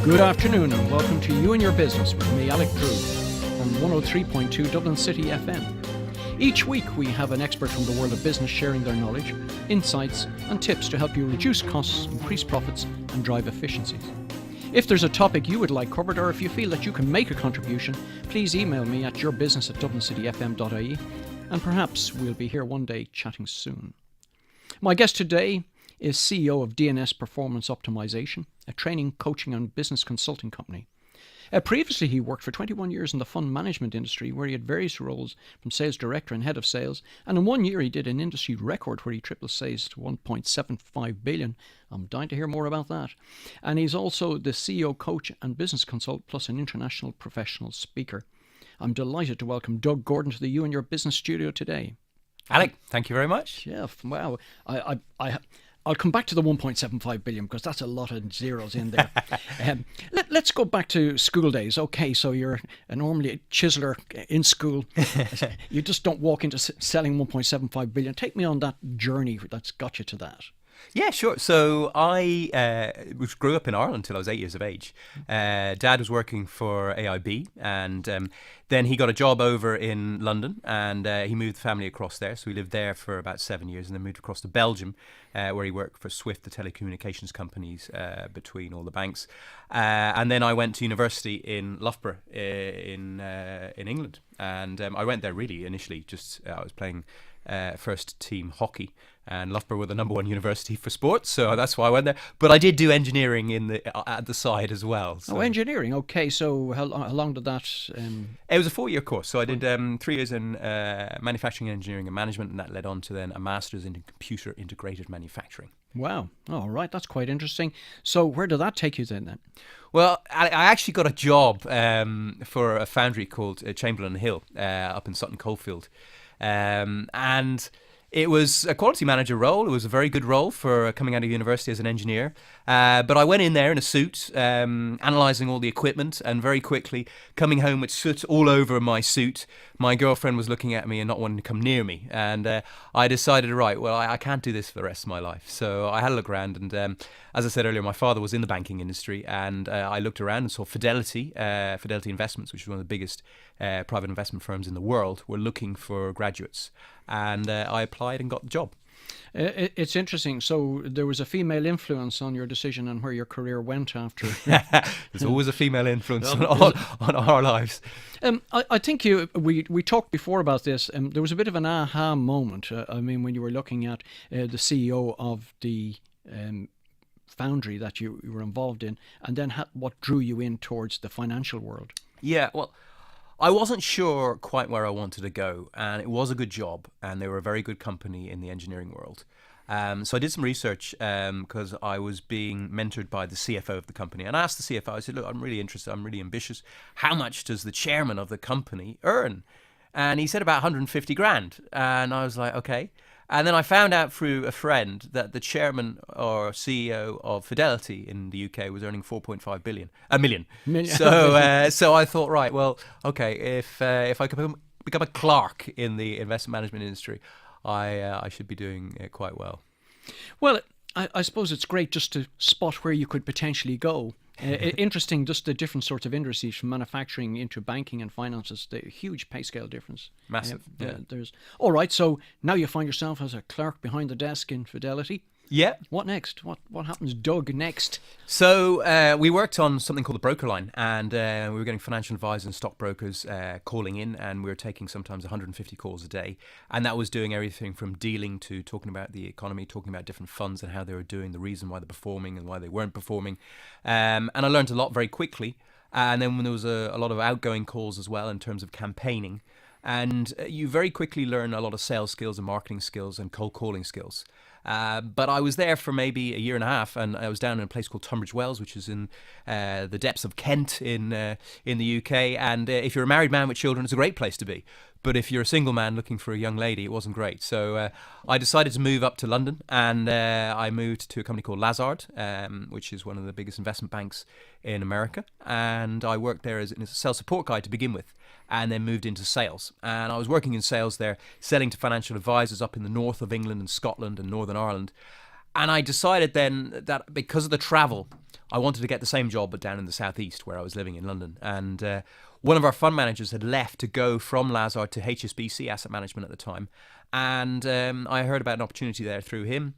Good afternoon and welcome to You and Your Business with me, Alec Drew, on 103.2 Dublin City FM. Each week we have an expert from the world of business sharing their knowledge, insights and tips to help you reduce costs, increase profits and drive efficiencies. If there's a topic you would like covered or if you feel that you can make a contribution, please email me at yourbusiness@dublincityfm.ie and perhaps we'll be here one day chatting soon. My guest today is CEO of DNS Performance Optimisation, a training, coaching and business consulting company. Previously, he worked for 21 years in the fund management industry, where he had various roles from sales director and head of sales. And in 1 year, he did an industry record where he tripled sales to 1.75 billion. I'm dying to hear more about that. And he's also the CEO, coach and business consultant, plus an international professional speaker. I'm delighted to welcome Doug Gordon to the You and Your Business studio today. Alec, thank you very much. Yeah, wow. I'll come back to the 1.75 billion because that's a lot of zeros in there. Let's go back to school days. Okay, so you're normally a chiseler in school. You just don't walk into selling 1.75 billion. Take me on that journey that's got you to that. Yeah, sure. So I grew up in Ireland until I was 8 years of age. Dad was working for AIB and then he got a job over in London and he moved the family across there. So we lived there for about 7 years and then moved across to Belgium where he worked for Swift, the telecommunications companies between all the banks. And then I went to university in Loughborough in England. And I went there really initially I was playing first team hockey. And Loughborough were the number one university for sports, so that's why I went there. But I did do engineering at the side as well. So. Oh, engineering. Okay, so how long did that... It was a 4-year course. So I did 3 years in manufacturing, engineering and management, and that led on to then a master's in computer integrated manufacturing. Wow. All right, that's quite interesting. So where did that take you then? Well, I actually got a job for a foundry called Chamberlain Hill up in Sutton Coldfield. And... it was a quality manager role. It was a very good role for coming out of university as an engineer. But I went in there in a suit, analysing all the equipment, and very quickly coming home with soot all over my suit. My girlfriend was looking at me and not wanting to come near me. And I decided, right, well, I can't do this for the rest of my life. So I had a look around. And as I said earlier, my father was in the banking industry. And I looked around and saw Fidelity Investments, which is one of the biggest private investment firms in the world, were looking for graduates. And I applied and got the job. It's interesting. So there was a female influence on your decision and where your career went after. There's always a female influence on our lives. I think we talked before about this. There was a bit of an aha moment. When you were looking at the CEO of the foundry that you were involved in, and then what drew you in towards the financial world. Yeah, well, I wasn't sure quite where I wanted to go, and it was a good job, and they were a very good company in the engineering world. So I did some research because I was being mentored by the CFO of the company. And I asked the CFO, I said, look, I'm really interested, I'm really ambitious. How much does the chairman of the company earn? And he said about 150 grand. And I was like, okay. And then I found out through a friend that the chairman or CEO of Fidelity in the UK was earning 4.5 million. So I thought, right, well, okay, if I could become a clerk in the investment management industry, I should be doing quite well. Well, I suppose it's great just to spot where you could potentially go. Interesting, just the different sorts of industries from manufacturing into banking and finances, the huge pay scale difference. Massive. All right, so now you find yourself as a clerk behind the desk in Fidelity. Yeah. What next? What happens, Doug, next? So we worked on something called the broker line, and we were getting financial advisors and stockbrokers calling in, and we were taking sometimes 150 calls a day. And that was doing everything from dealing to talking about the economy, talking about different funds and how they were doing, the reason why they're performing and why they weren't performing. And I learned a lot very quickly. And then when there was a lot of outgoing calls as well in terms of campaigning. And you very quickly learn a lot of sales skills and marketing skills and cold calling skills. But I was there for maybe a year and a half, and I was down in a place called Tunbridge Wells, which is in the depths of Kent in the UK. And if you're a married man with children, it's a great place to be. But if you're a single man looking for a young lady, it wasn't great. So I decided to move up to London, and I moved to a company called Lazard, which is one of the biggest investment banks in America. And I worked there as a sales support guy to begin with, and then moved into sales. And I was working in sales there, selling to financial advisors up in the north of England and Scotland and Northern Ireland. And I decided then that because of the travel, I wanted to get the same job but down in the southeast where I was living in London. And one of our fund managers had left to go from Lazard to HSBC Asset Management at the time. And I heard about an opportunity there through him.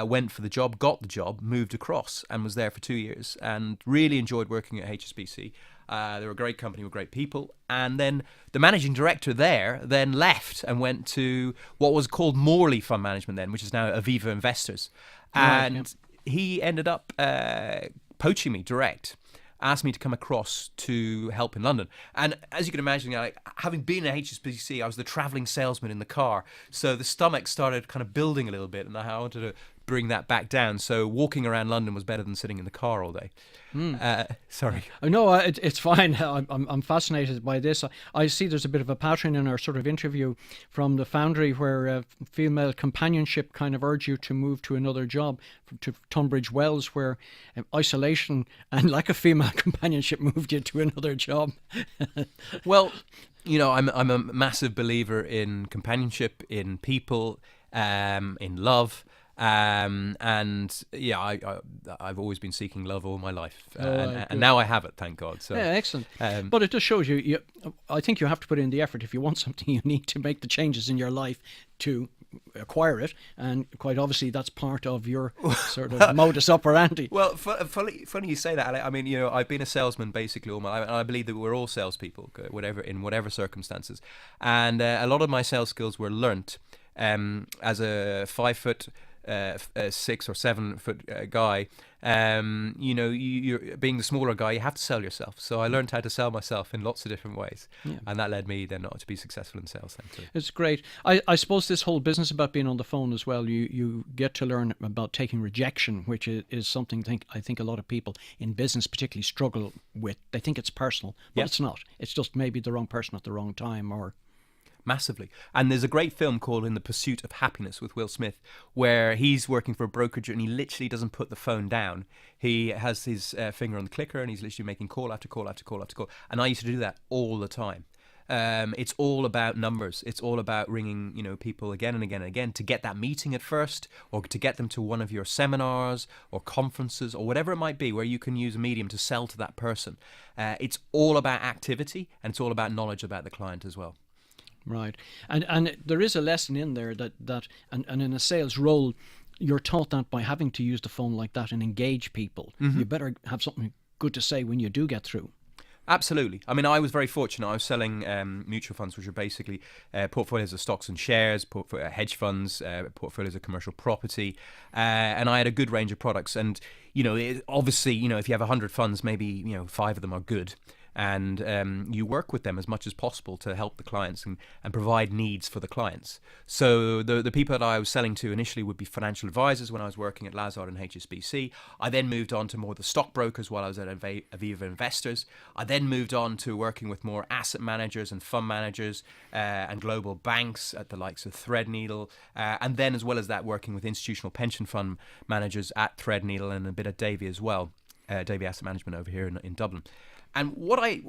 Went for the job, got the job, moved across and was there for 2 years and really enjoyed working at HSBC. They were a great company with great people. And then the managing director there then left and went to what was called Morley Fund Management then, which is now Aviva Investors. And he ended up poaching me direct, asked me to come across to help in London. And as you can imagine, having been at HSBC, I was the travelling salesman in the car. So the stomach started kind of building a little bit, and I wanted to bring that back down. So walking around London was better than sitting in the car all day. Sorry. No, it's fine. I'm fascinated by this. I see there's a bit of a pattern in our sort of interview from the Foundry where female companionship kind of urged you to move to another job, to Tunbridge Wells, where isolation and lack of female companionship moved you to another job. Well, I'm a massive believer in companionship, in people, in love. And yeah, I've always been seeking love all my life, and now I have it, thank God. So yeah, excellent. But it just shows you. I think you have to put in the effort. If you want something, you need to make the changes in your life to acquire it, and quite obviously that's part of your sort of modus operandi. Well, funny you say that, Alec. I mean, I've been a salesman basically all my life, and I believe that we're all salespeople, in whatever circumstances. And a lot of my sales skills were learnt as a 5 foot. 6 or 7 foot guy, you're being the smaller guy, you have to sell yourself. So I learned how to sell myself in lots of different ways, and that led me then to be successful in sales. It's great. I suppose this whole business about being on the phone as well, you get to learn about taking rejection, which is something I think a lot of people in business particularly struggle with. They think it's personal, but it's not. It's just maybe the wrong person at the wrong time, or massively. And there's a great film called In the Pursuit of Happiness with Will Smith, where he's working for a brokerage and he literally doesn't put the phone down. He has his finger on the clicker and he's literally making call after call after call after call. And I used to do that all the time. It's all about numbers. It's all about ringing, people again and again and again to get that meeting at first, or to get them to one of your seminars or conferences or whatever it might be, where you can use a medium to sell to that person. It's all about activity, and it's all about knowledge about the client as well. Right. And there is a lesson in there that and in a sales role, you're taught that by having to use the phone like that and engage people. You better have something good to say when you do get through. Absolutely. I mean, I was very fortunate. I was selling mutual funds, which are basically portfolios of stocks and shares, hedge funds, portfolios of commercial property, and I had a good range of products. And obviously, if you have 100 funds, maybe 5 of them are good. And you work with them as much as possible to help the clients and provide needs for the clients. So the people that I was selling to initially would be financial advisors when I was working at Lazard and HSBC. I then moved on to more the stockbrokers while I was at Aviva Investors. I then moved on to working with more asset managers and fund managers and global banks at the likes of Threadneedle. And then as well as that, working with institutional pension fund managers at Threadneedle and a bit at Davy as well, Davy Asset Management over here in Dublin. And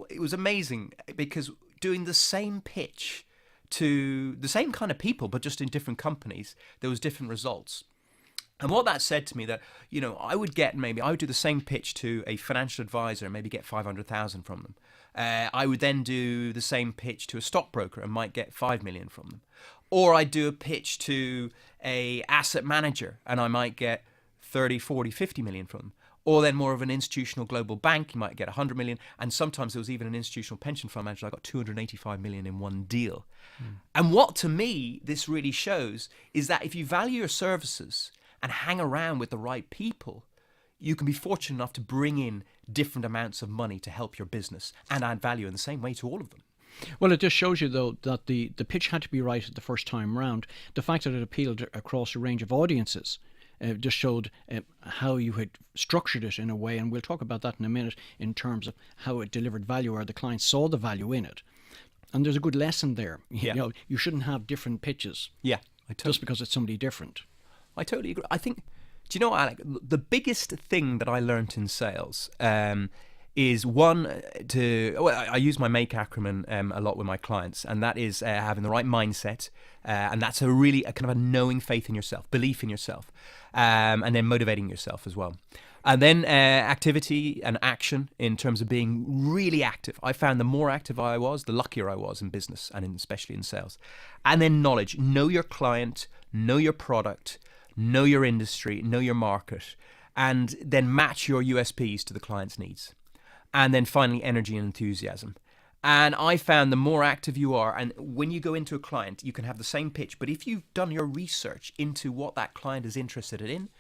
it was amazing because doing the same pitch to the same kind of people, but just in different companies, there was different results. And what that said to me that, I would do the same pitch to a financial advisor and maybe get 500,000 from them. I would then do the same pitch to a stockbroker and might get 5 million from them. Or I'd do a pitch to a asset manager and I might get 30, 40, 50 million from them. Or then more of an institutional global bank, you might get 100 million. And sometimes there was even an institutional pension fund manager, I got 285 million in one deal. And what to me this really shows is that if you value your services and hang around with the right people, you can be fortunate enough to bring in different amounts of money to help your business and add value in the same way to all of them. Well, it just shows you, though, that the pitch had to be right at the first time round. The fact that it appealed across a range of audiences just showed how you had structured it in a way, and we'll talk about that in a minute in terms of how it delivered value or the client saw the value in it. And there's a good lesson there. Yeah. You shouldn't have different pitches. Yeah, just because it's somebody different. I totally agree. I think, do you know, Alec, the biggest thing that I learned in sales is one I use my MAKE acronym a lot with my clients, and that is having the right mindset, and that's a kind of a knowing faith in yourself, belief in yourself, and then motivating yourself as well. And then activity and action in terms of being really active. I found the more active I was, the luckier I was in business and especially in sales. And then knowledge. Know your client, know your product, know your industry, know your market, and then match your USPs to the client's needs. And then finally, energy and enthusiasm. And I found the more active you are, and when you go into a client, you can have the same pitch, but if you've done your research into what that client is interested in,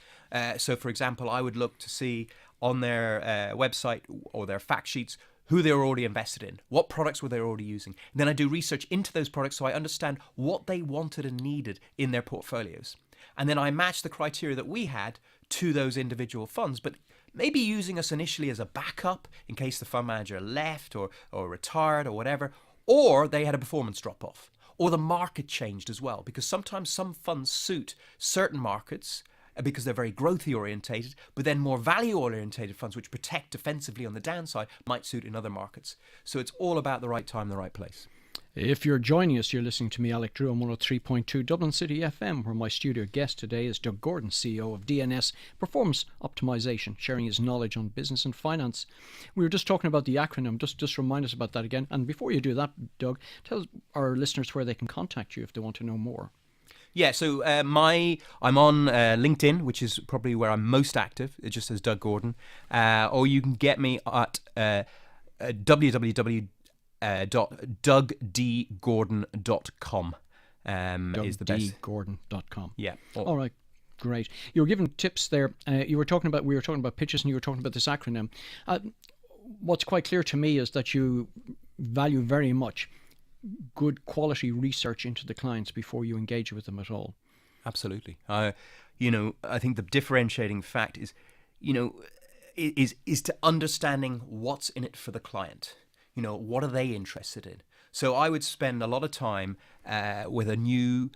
so for example, I would look to see on their website or their fact sheets who they were already invested in, what products were they already using. And then I do research into those products so I understand what they wanted and needed in their portfolios. And then I match the criteria that we had to those individual funds, but maybe using us initially as a backup in case the fund manager left or retired or whatever, or they had a performance drop-off, or the market changed as well, because sometimes some funds suit certain markets because they're very growthy orientated, but then more value orientated funds which protect defensively on the downside might suit in other markets. So it's all about the right time, the right place. If you're joining us, you're listening to me, Alec Drew, on 103.2 Dublin City FM, where my studio guest today is Doug Gordon, CEO of DNS Performance Optimisation, sharing his knowledge on business and finance. We were just talking about the acronym. Just remind us about that again. And before you do that, Doug, tell our listeners where they can contact you if they want to know more. Yeah, so I'm on LinkedIn, which is probably where I'm most active. It just says Doug Gordon. Or you can get me at www.dougdgordon.com is the best. dougdgordon.com. Yeah. All right. Great. You were giving tips there. We were talking about pitches, and you were talking about this acronym. What's quite clear to me is that you value very much good quality research into the clients before you engage with them at all. Absolutely. I think the differentiating fact is, is to understanding what's in it for the client. What are they interested in? So I would spend a lot of time with a new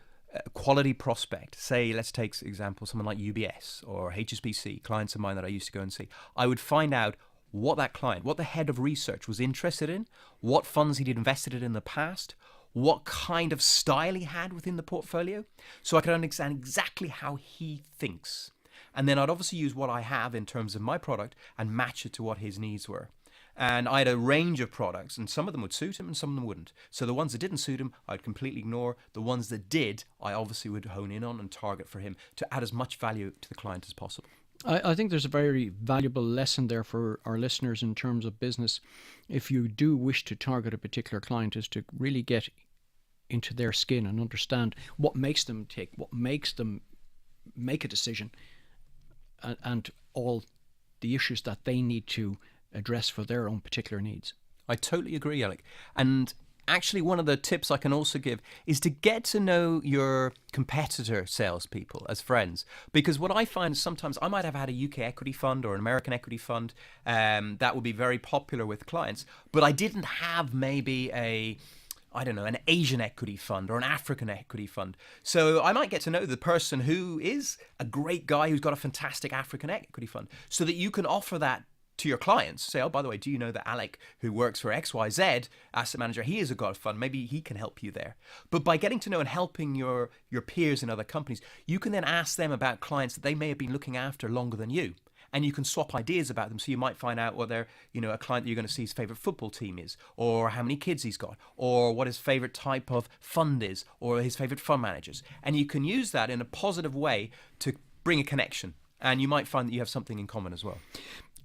quality prospect. Say, let's take example, someone like UBS or HSBC, clients of mine that I used to go and see. I would find out what that client, what the head of research was interested in, what funds he'd invested in the past, what kind of style he had within the portfolio, so I could understand exactly how he thinks. And then I'd obviously use what I have in terms of my product and match it to what his needs were. And I had a range of products, and some of them would suit him and some of them wouldn't. So the ones that didn't suit him, I'd completely ignore. The ones that did, I obviously would hone in on and target for him to add as much value to the client as possible. I think there's a very valuable lesson there for our listeners in terms of business. If you do wish to target a particular client, is to really get into their skin and understand what makes them tick, what makes them make a decision, and all the issues that they need to address for their own particular needs. I totally agree, Alec. And actually, one of the tips I can also give is to get to know your competitor salespeople as friends. Because what I find is sometimes I might have had a UK equity fund or an American equity fund that would be very popular with clients, but I didn't have maybe an Asian equity fund or an African equity fund. So I might get to know the person who is a great guy who's got a fantastic African equity fund, so that you can offer that to your clients. Say, oh, by the way, do you know that Alec, who works for XYZ asset manager, he is a god fund, maybe he can help you there. But by getting to know and helping your peers in other companies, you can then ask them about clients that they may have been looking after longer than you. And you can swap ideas about them. So you might find out what a client that you're going to see his favorite football team is, or how many kids he's got, or what his favorite type of fund is, or his favorite fund managers. And you can use that in a positive way to bring a connection. And you might find that you have something in common as well.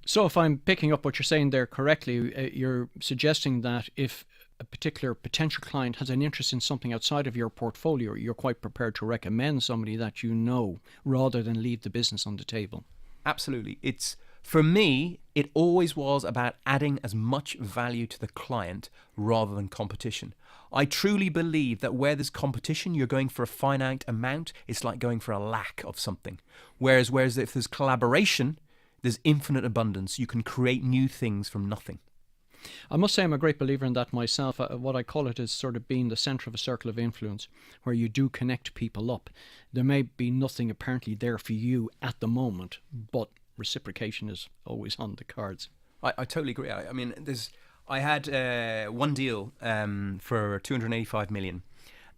So if I'm picking up what you're saying there correctly, you're suggesting that if a particular potential client has an interest in something outside of your portfolio, you're quite prepared to recommend somebody that you know rather than leave the business on the table. Absolutely. For me, it always was about adding as much value to the client rather than competition. I truly believe that where there's competition, you're going for a finite amount. It's like going for a lack of something. Whereas if there's collaboration, there's infinite abundance. You can create new things from nothing. I must say I'm a great believer in that myself. What I call it is sort of being the centre of a circle of influence where you do connect people up. There may be nothing apparently there for you at the moment, but reciprocation is always on the cards. I totally agree. I mean, I had one deal for 285 million,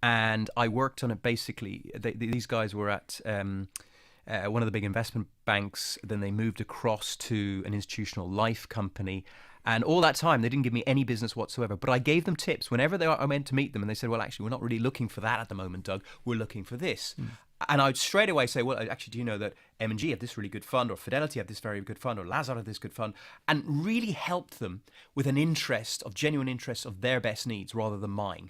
and I worked on it. Basically, these guys were at one of the big investment banks. Then they moved across to an institutional life company. And all that time, they didn't give me any business whatsoever. But I gave them tips whenever I went to meet them. And they said, well, actually, we're not really looking for that at the moment, Doug. We're looking for this. And I'd straight away say, well, actually, do you know that M&G have this really good fund, or Fidelity have this very good fund, or Lazard have this good fund, and really helped them with an interest, of genuine interest of their best needs rather than mine.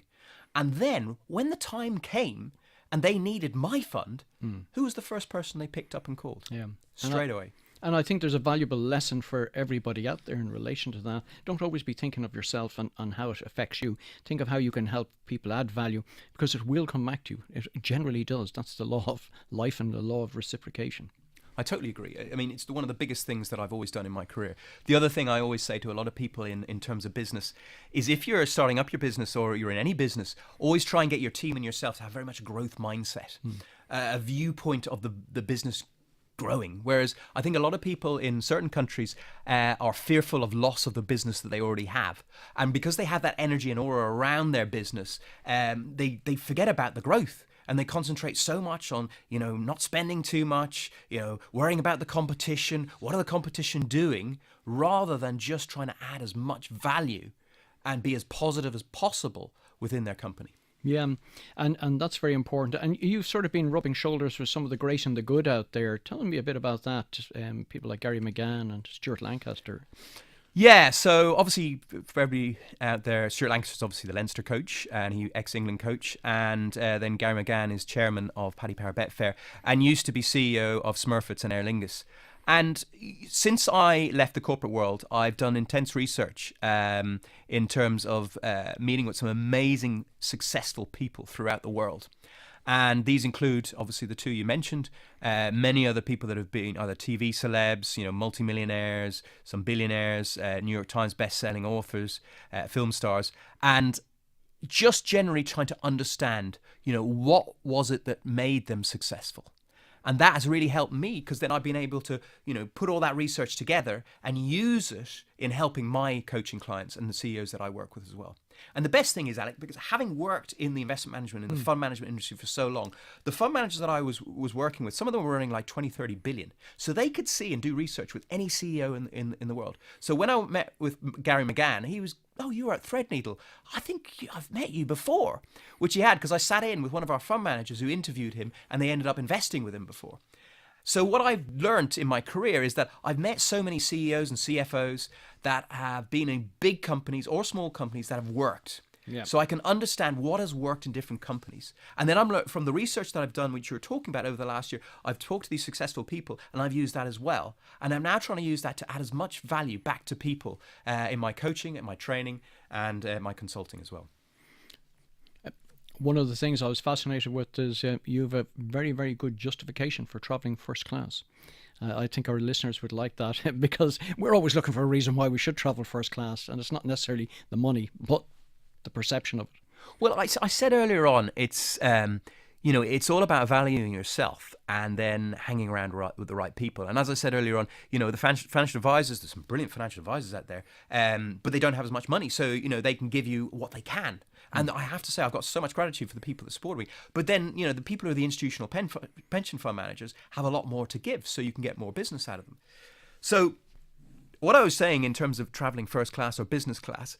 And then when the time came and they needed my fund, who was the first person they picked up and called? Yeah. Straight away. And I think there's a valuable lesson for everybody out there in relation to that. Don't always be thinking of yourself and how it affects you. Think of how you can help people add value, because it will come back to you. It generally does. That's the law of life and the law of reciprocation. I totally agree. I mean, it's one of the biggest things that I've always done in my career. The other thing I always say to a lot of people in terms of business is, if you're starting up your business or you're in any business, always try and get your team and yourself to have very much a growth mindset, a viewpoint of the business growing. Whereas I think a lot of people in certain countries are fearful of loss of the business that they already have. And because they have that energy and aura around their business, they forget about the growth. And they concentrate so much on, not spending too much, worrying about the competition. What are the competition doing? Rather than just trying to add as much value and be as positive as possible within their company. Yeah, and that's very important. And you've sort of been rubbing shoulders with some of the great and the good out there. Tell me a bit about that. People like Gary McGann and Stuart Lancaster. Yeah, so obviously for everybody out there, Stuart Lancaster is obviously the Leinster coach, and he ex-England coach, and then Gary McGann is chairman of Paddy Power Betfair and used to be CEO of Smurfits and Aer Lingus. And since I left the corporate world, I've done intense research in terms of meeting with some amazing, successful people throughout the world. And these include, obviously, the two you mentioned, many other people that have been either TV celebs, multimillionaires, some billionaires, New York Times best-selling authors, film stars, and just generally trying to understand, what was it that made them successful. And that has really helped me, because then I've been able to, put all that research together and use it in helping my coaching clients and the CEOs that I work with as well. And the best thing is, Alec, because having worked in the investment management and the fund management industry for so long, the fund managers that I was working with, some of them were earning like 20, 30 billion. So they could see and do research with any CEO in the world. So when I met with Gary McGann, he was, oh, you were at Threadneedle. I think I've met you before, which he had, because I sat in with one of our fund managers who interviewed him, and they ended up investing with him before. So what I've learned in my career is that I've met so many CEOs and CFOs that have been in big companies or small companies that have worked. Yeah. So I can understand what has worked in different companies. And then from the research that I've done, which you were talking about over the last year, I've talked to these successful people, and I've used that as well. And I'm now trying to use that to add as much value back to people in my coaching, in my training, and my consulting as well. One of the things I was fascinated with is you have a very, very good justification for travelling first class. I think our listeners would like that, because we're always looking for a reason why we should travel first class, and it's not necessarily the money, but the perception of it. Well, I said earlier on, it's it's all about valuing yourself and then hanging around with the right people. And as I said earlier on, the financial advisors, there's some brilliant financial advisors out there, but they don't have as much money, so they can give you what they can. And I have to say, I've got so much gratitude for the people that support me. But then, the people who are the institutional pension fund managers have a lot more to give, so you can get more business out of them. So what I was saying in terms of traveling first class or business class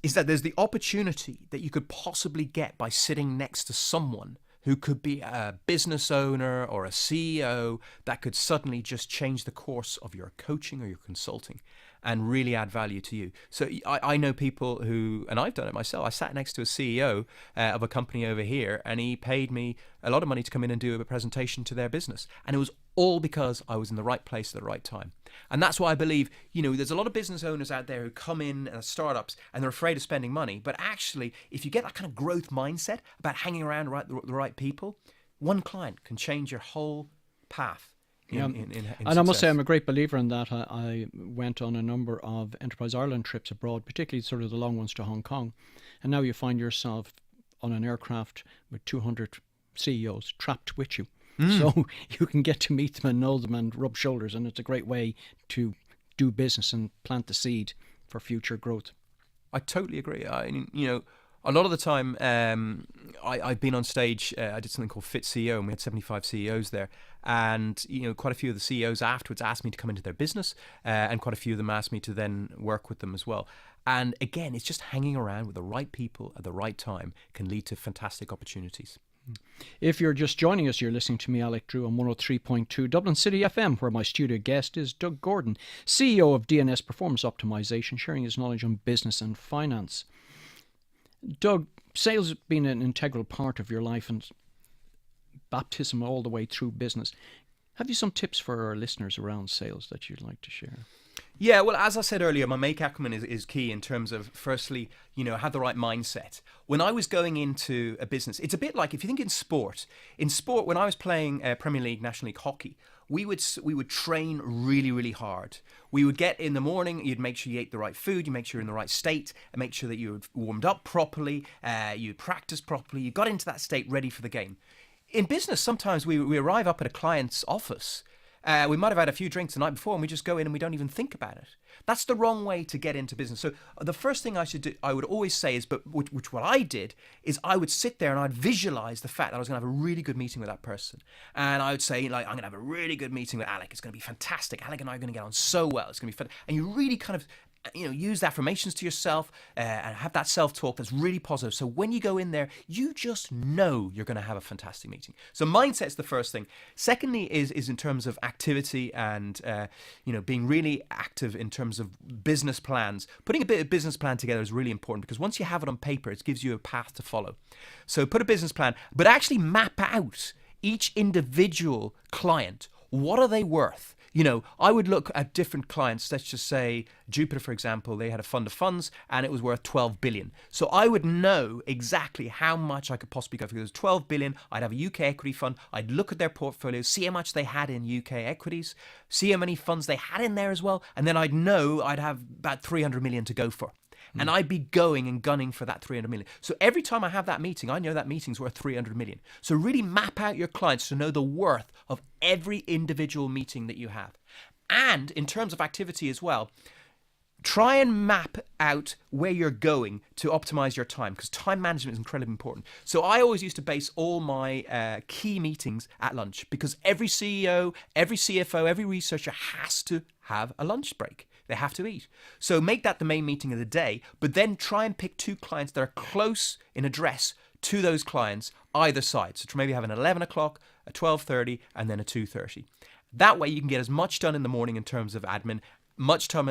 is that there's the opportunity that you could possibly get by sitting next to someone who could be a business owner or a CEO that could suddenly just change the course of your coaching or your consulting and really add value to you. So I know people who, and I've done it myself, I sat next to a CEO of a company over here, and he paid me a lot of money to come in and do a presentation to their business. And it was all because I was in the right place at the right time. And that's why I believe, there's a lot of business owners out there who come in as startups and they're afraid of spending money. But actually, if you get that kind of growth mindset about hanging around the right people, one client can change your whole path. And I must say, I'm a great believer in that. I went on a number of Enterprise Ireland trips abroad, particularly sort of the long ones to Hong Kong. And now you find yourself on an aircraft with 200 CEOs trapped with you. So you can get to meet them and know them and rub shoulders. And it's a great way to do business and plant the seed for future growth. I totally agree. A lot of the time, I've been on stage. I did something called Fit CEO, and we had 75 CEOs there. And quite a few of the CEOs afterwards asked me to come into their business, and quite a few of them asked me to then work with them as well. And again, it's just hanging around with the right people at the right time can lead to fantastic opportunities. If you're just joining us, you're listening to me, Alec Drew, on 103.2 Dublin City FM, where my studio guest is Doug Gordon, CEO of DNS Performance Optimisation, sharing his knowledge on business and finance. Doug, sales has been an integral part of your life and baptism all the way through business. Have you some tips for our listeners around sales that you'd like to share? Yeah, well, as I said earlier, my make acumen is key in terms of, firstly, have the right mindset. When I was going into a business, it's a bit like if you think in sport, when I was playing Premier League, National League hockey, we would train really, really hard. We would get in the morning, you'd make sure you ate the right food, you make sure you're in the right state, and make sure that you were warmed up properly, you practiced properly, you got into that state ready for the game. In business, sometimes we arrive up at a client's office. We might have had a few drinks the night before and we just go in and we don't even think about it. That's the wrong way to get into business. So the first thing I would always say is, which what I did, is I would sit there and I'd visualize the fact that I was going to have a really good meeting with that person. And I would say, I'm going to have a really good meeting with Alec. It's going to be fantastic. Alec and I are going to get on so well. It's going to be fun. And you really kind of use affirmations to yourself and have that self-talk that's really positive. So when you go in there, you just know you're going to have a fantastic meeting. So mindset's the first thing. Secondly is in terms of activity and, being really active in terms of business plans. Putting a bit of business plan together is really important because once you have it on paper, it gives you a path to follow. So put a business plan, but actually map out each individual client. What are they worth? I would look at different clients. Let's just say Jupiter, for example, they had a fund of funds and it was worth 12 billion. So I would know exactly how much I could possibly go for. If it was 12 billion, I'd have a UK equity fund. I'd look at their portfolio, see how much they had in UK equities, see how many funds they had in there as well. And then I'd know I'd have about 300 million to go for. And I'd be going and gunning for that 300 million. So every time I have that meeting, I know that meeting's worth 300 million. So really map out your clients to know the worth of every individual meeting that you have. And in terms of activity as well, try and map out where you're going to optimize your time, because time management is incredibly important. So I always used to base all my key meetings at lunch, because every CEO, every CFO, every researcher has to have a lunch break. They have to eat. So make that the main meeting of the day, but then try and pick two clients that are close in address to those clients either side. So maybe have an 11 o'clock, a 12:30, and then a 2:30. That way you can get as much done in the morning in terms of admin, much time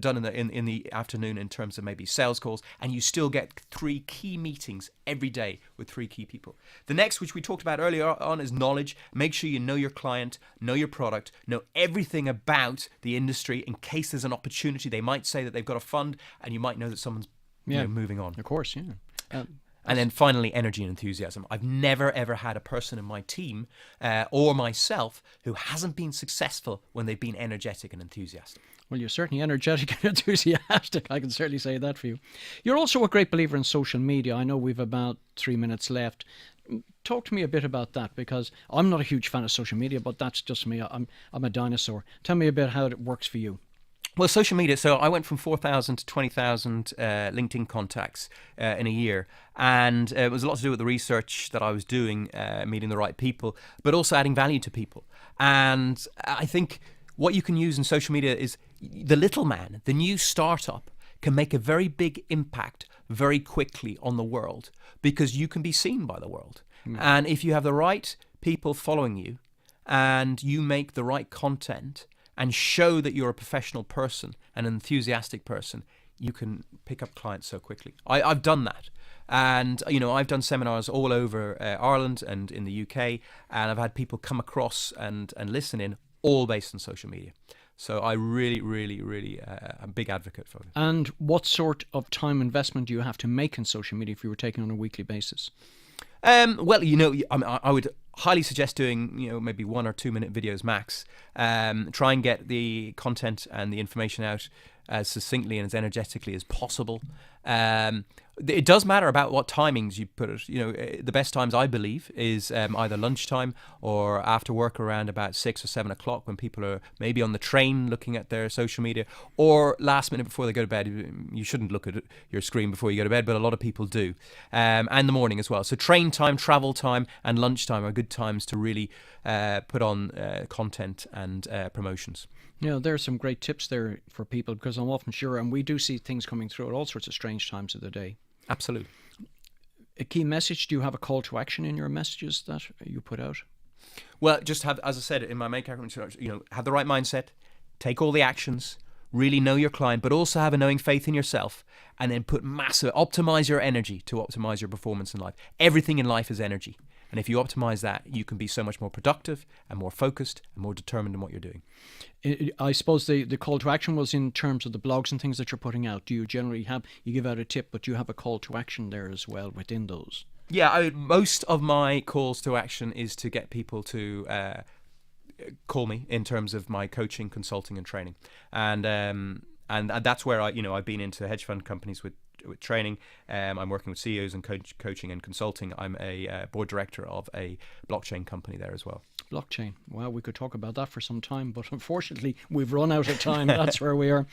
done in the afternoon in terms of maybe sales calls, and you still get 3 key meetings every day with 3 key people. The next, which we talked about earlier on, is knowledge. Make sure you know your client, know your product, know everything about the industry in case there's an opportunity. They might say that they've got a fund, and you might know that someone's moving on. Of course, yeah. And then finally, energy and enthusiasm. I've never, ever had a person in my team or myself who hasn't been successful when they've been energetic and enthusiastic. Well, you're certainly energetic and enthusiastic. I can certainly say that for you. You're also a great believer in social media. I know we've about 3 minutes left. Talk to me a bit about that, because I'm not a huge fan of social media, but that's just me. I'm a dinosaur. Tell me a bit how it works for you. Well, social media, so I went from 4,000 to 20,000 LinkedIn contacts in a year. And it was a lot to do with the research that I was doing, meeting the right people, but also adding value to people. And I think what you can use in social media is the little man, the new startup, can make a very big impact very quickly on the world, because you can be seen by the world. And if you have the right people following you and you make the right content and show that you're a professional person, an enthusiastic person, you can pick up clients so quickly. I've done that. And, I've done seminars all over Ireland and in the UK, and I've had people come across and listen in, all based on social media. So I really, really, really am a big advocate for it. And what sort of time investment do you have to make in social media if you were taking on a weekly basis? Well, I would highly suggest doing, maybe 1 or 2 minute videos max. Try and get the content and the information out as succinctly and as energetically as possible. It does matter about what timings you put it. The best times, I believe, is either lunchtime or after work around about 6 or 7 o'clock, when people are maybe on the train looking at their social media, or last minute before they go to bed. You shouldn't look at your screen before you go to bed, but a lot of people do. And the morning as well. So train time, travel time, and lunchtime are good times to really put on content and promotions. There's some great tips there for people, because I'm often sure, and we do see things coming through at all sorts of strange times of the day. Absolutely. A key message, do you have a call to action in your messages that you put out? Well, just have, as I said in my main character, have the right mindset, take all the actions, really know your client, but also have a knowing faith in yourself, and then optimize your energy to optimize your performance in life. Everything in life is energy. And if you optimize that, you can be so much more productive and more focused and more determined in what you're doing. I suppose the call to action was in terms of the blogs and things that you're putting out. Do you generally you give out a tip, but do you have a call to action there as well within those? Yeah, most of my calls to action is to get people to call me in terms of my coaching, consulting, and training, and that's where I've been into hedge fund companies with training. I'm working with CEOs and coaching and consulting. I'm a board director of a blockchain company there as well. Blockchain. Well, we could talk about that for some time, but unfortunately we've run out of time. That's where we are.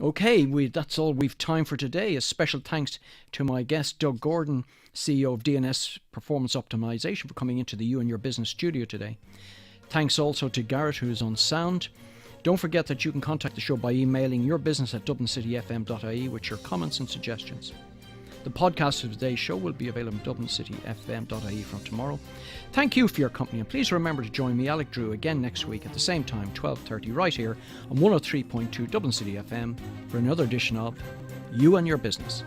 Okay, that's all we've time for today. A special thanks to my guest, Doug Gordon, CEO of DNS Performance Optimisation, for coming into the You and Your Business studio today. Thanks also to Garrett, who is on sound. Don't forget that you can contact the show by emailing yourbusiness@dublincityfm.ie with your comments and suggestions. The podcast of today's show will be available at dublincityfm.ie from tomorrow. Thank you for your company, and please remember to join me, Alec Drew, again next week at the same time, 12:30, right here on 103.2 Dublin City FM for another edition of You and Your Business.